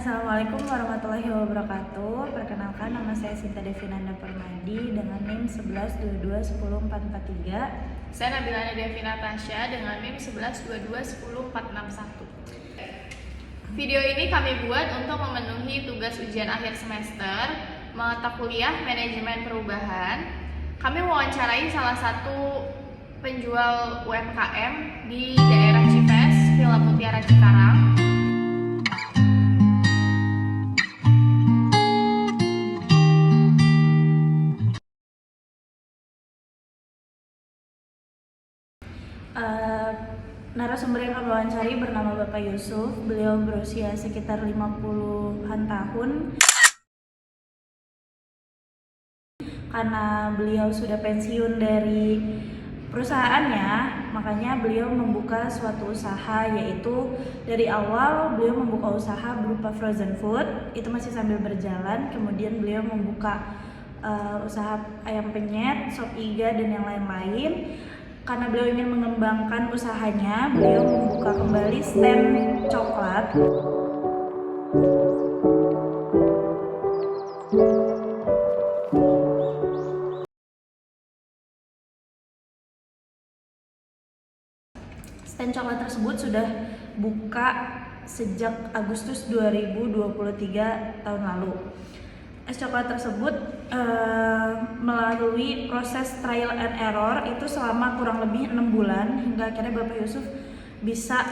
Assalamualaikum warahmatullahi wabarakatuh. Perkenalkan, nama saya Sinta Devinanda Permadi dengan NIM 11221044. Saya Nabilana Devina Tasya dengan NIM 11221041. Video ini kami buat untuk memenuhi tugas ujian akhir semester mata kuliah manajemen perubahan. Kami mewawancarai salah satu penjual UMKM di daerah Cipes, Villa Mutiara Cikarang. Narasumber yang kami wawancari bernama Bapak Yusuf. Beliau berusia sekitar 50-an tahun. Karena beliau sudah pensiun dari perusahaannya, makanya beliau membuka suatu usaha, yaitu dari awal beliau membuka usaha berupa frozen food, itu masih sambil berjalan. Kemudian beliau membuka usaha ayam penyet, sop iga, dan yang lain-lain. Karena beliau ingin mengembangkan usahanya, beliau membuka kembali stand coklat. Stand coklat tersebut sudah buka sejak Agustus 2023 tahun lalu. Es coklat tersebut melalui proses trial and error itu selama kurang lebih 6 bulan hingga akhirnya Bapak Yusuf bisa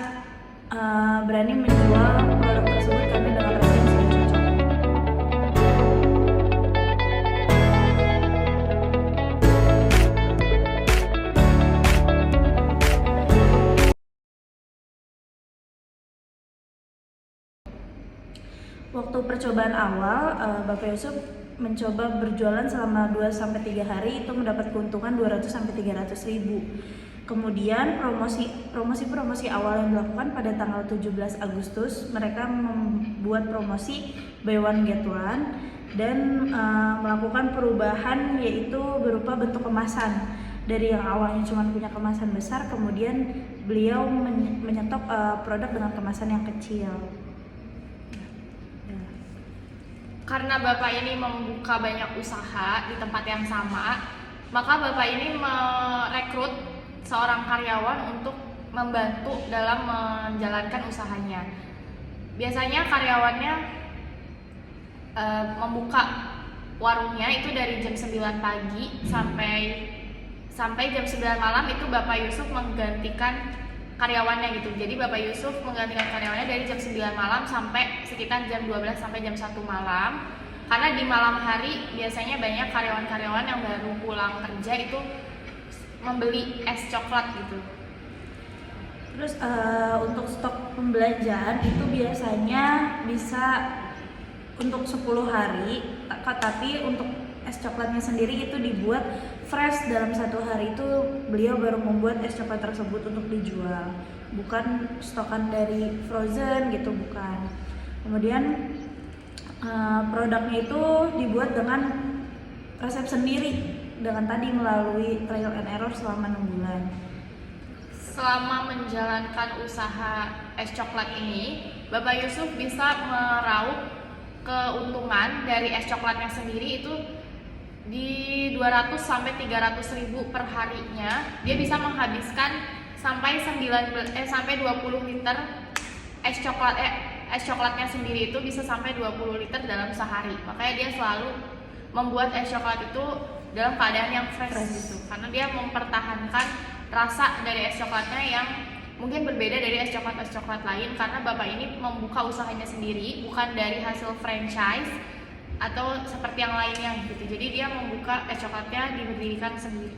berani menjual produk tersebut karena dengan rasa yang sudah cocok. Waktu percobaan awal, Bapak Yusuf mencoba berjualan selama 2-3 hari, itu mendapat keuntungan 200-300 ribu. Kemudian promosi awal yang dilakukan pada tanggal 17 Agustus, mereka membuat promosi buy one get one dan melakukan perubahan, yaitu berupa bentuk kemasan. Dari yang awalnya cuma punya kemasan besar, kemudian beliau menyetop produk dengan kemasan yang kecil. Karena Bapak ini membuka banyak usaha di tempat yang sama, maka Bapak ini merekrut seorang karyawan untuk membantu dalam menjalankan usahanya. Biasanya karyawannya membuka warungnya itu dari jam 9 pagi sampai jam 9 malam, itu Bapak Yusuf menggantikan karyawannya gitu. Jadi Bapak Yusuf menggantikan karyawannya dari jam 9 malam sampai sekitar jam 12 sampai jam 1 malam. Karena di malam hari biasanya banyak karyawan-karyawan yang baru pulang kerja itu membeli es coklat gitu. Terus untuk stok pembelanjaan itu biasanya bisa untuk 10 hari, tapi untuk es coklatnya sendiri itu dibuat fresh. Dalam 1 hari itu beliau baru membuat es coklat tersebut untuk dijual, bukan stokan dari frozen gitu, bukan. Kemudian produknya itu dibuat dengan resep sendiri, dengan tadi melalui trial and error selama 6 bulan. Selama menjalankan usaha es coklat ini, Bapak Yusuf bisa meraup keuntungan dari es coklatnya sendiri itu di 200-300 ribu per harinya. Dia bisa menghabiskan sampai 20 liter es coklatnya sendiri itu bisa sampai 20 liter dalam sehari. Makanya dia selalu membuat es coklat itu dalam keadaan yang fresh gitu, karena dia mempertahankan rasa dari es coklatnya yang mungkin berbeda dari es coklat lain, karena Bapak ini membuka usahanya sendiri, bukan dari hasil franchise atau seperti yang lainnya gitu. Jadi dia membuka es coklatnya, diberdirikan sendiri.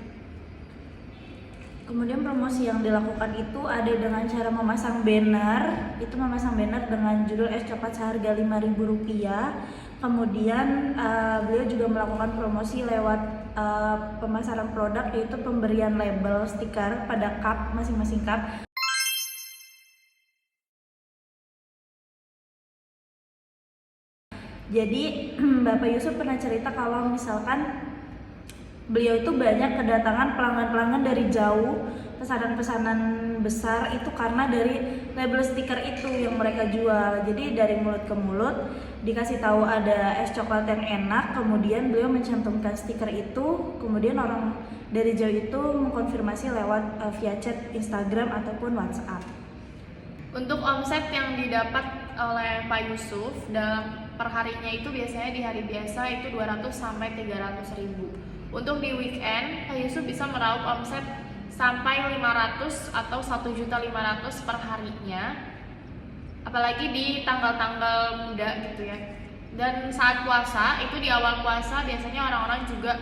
Kemudian promosi yang dilakukan itu ada dengan cara memasang banner. Itu memasang banner dengan judul es coklat seharga Rp5.000. Kemudian beliau juga melakukan promosi lewat pemasaran produk, yaitu pemberian label stiker pada cup, masing-masing cup. Jadi Bapak Yusuf pernah cerita kalau misalkan beliau itu banyak kedatangan pelanggan-pelanggan dari jauh, pesanan-pesanan besar itu karena dari label stiker itu yang mereka jual. Jadi dari mulut ke mulut dikasih tahu ada es coklat yang enak, kemudian beliau mencantumkan stiker itu, kemudian orang dari jauh itu mengkonfirmasi lewat via chat Instagram ataupun WhatsApp. Untuk omset yang didapat oleh Pak Yusuf dalam perharinya itu biasanya di hari biasa itu 200 sampai 300 ribu. Untuk di weekend, Pak Yusuf bisa meraup omset sampai 500 atau 1.500.000 per harinya. Apalagi di tanggal-tanggal muda gitu ya. Dan saat puasa, itu di awal puasa biasanya orang-orang juga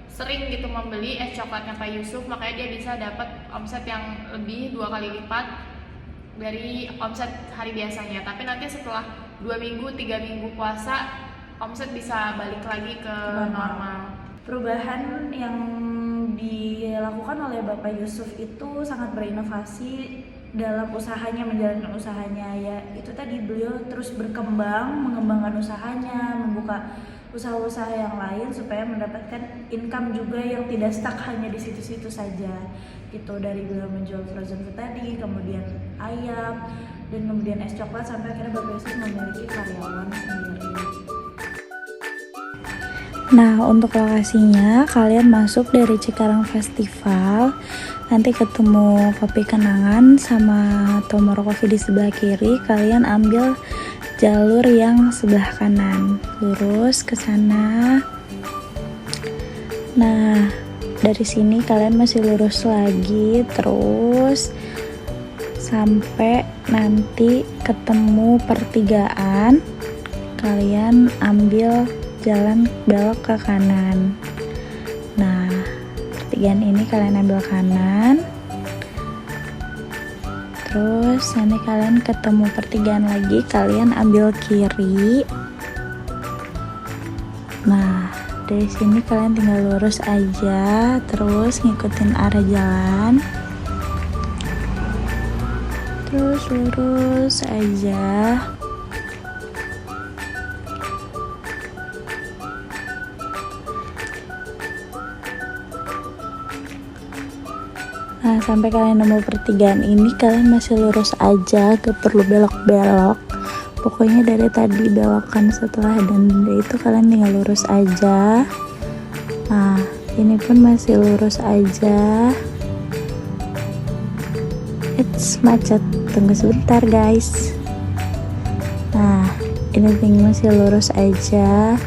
sering gitu membeli es coklatnya Pak Yusuf, makanya dia bisa dapat omset yang lebih 2 kali lipat dari omset hari biasanya. Tapi nanti setelah 2 minggu, 3 minggu puasa, omset bisa balik lagi ke normal. Perubahan yang dilakukan oleh Bapak Yusuf itu sangat berinovasi dalam usahanya, menjalankan usahanya ya. Itu tadi beliau terus berkembang, mengembangkan usahanya, membuka usaha-usaha yang lain supaya mendapatkan income juga yang tidak stuck hanya di situ-situ saja gitu. Dari beliau menjual frozen food tadi, kemudian ayam, dan kemudian es coklat, sampai akhirnya Bapak Yusuf memiliki karyawan sendiri. Nah, untuk lokasinya kalian masuk dari Cikarang Festival, nanti ketemu Kopi Kenangan sama Tomorrow Coffee di sebelah kiri. Kalian ambil jalur yang sebelah kanan, lurus ke sana. Nah, dari sini kalian masih lurus lagi terus sampai nanti ketemu pertigaan. Kalian ambil jalan belok ke kanan. Nah, pertigaan ini kalian ambil kanan. Terus nanti kalian ketemu pertigaan lagi, kalian ambil kiri. Nah, dari sini kalian tinggal lurus aja, terus ngikutin arah jalan. Terus lurus aja. Nah, sampai kalian nemu pertigaan ini, kalian masih lurus aja, gak perlu belok-belok. Pokoknya dari tadi belokan setelah dan itu kalian tinggal lurus aja. Nah, ini pun masih lurus aja. It's macet, tunggu sebentar guys. Nah, ini tinggal masih lurus aja.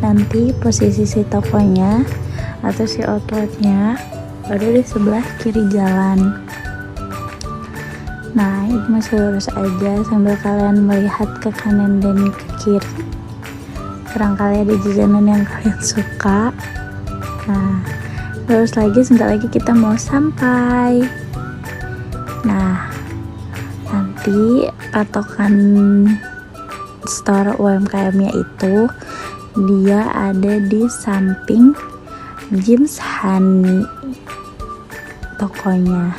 Nanti posisi si tokonya atau si outletnya baru di sebelah kiri jalan. Nah, ini masih lurus aja sambil kalian melihat ke kanan dan ke kiri. Barangkali ada jajanan yang kalian suka. Nah, lurus lagi, sebentar lagi kita mau sampai. Nah, nanti patokan store UMKM-nya itu dia ada di samping James Honey tokonya.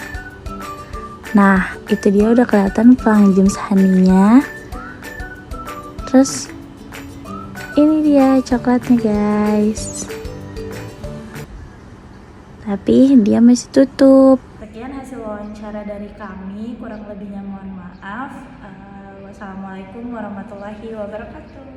Nah, itu dia udah kelihatan pelang James Honey-nya. Terus ini dia coklatnya guys, tapi dia masih tutup. Sekian hasil wawancara dari kami, kurang lebihnya mohon maaf. Wassalamualaikum warahmatullahi wabarakatuh.